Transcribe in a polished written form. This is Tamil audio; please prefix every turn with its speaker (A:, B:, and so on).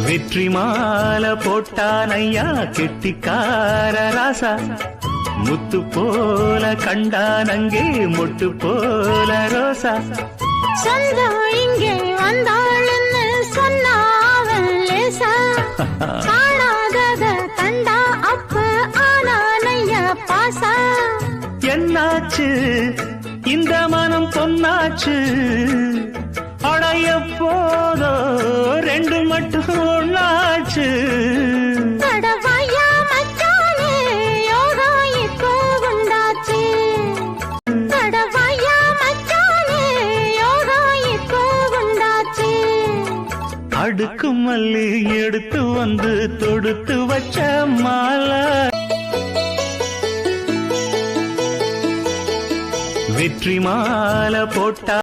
A: வெற்றி மாலை போட்டானையா கெட்டிக்கார ராசா, முத்து போல கண்டானங்கே மொட்டு போல ரோசா.
B: சொந்தம் இங்கே வந்தாள்னு சொன்னாவன் லேசா, காணாதத கண்டா அப்ப ஆனானையா பாசா.
A: என்னாச்சு இந்த மனம் பொன்னாச்சு, அடைய போதோ ரெண்டு மட்டும் ஒண்ணாச்சு.
B: தடவாயா மச்சானே யோகா இப்போ உண்டாச்சு, தடவாயா மச்சானே யோகா இப்போ உண்டாச்சு.
A: அடுக்கு மல்லி எடுத்து வந்து தொடுத்து வச்ச மாலை, வெற்றி மாலை போட்டா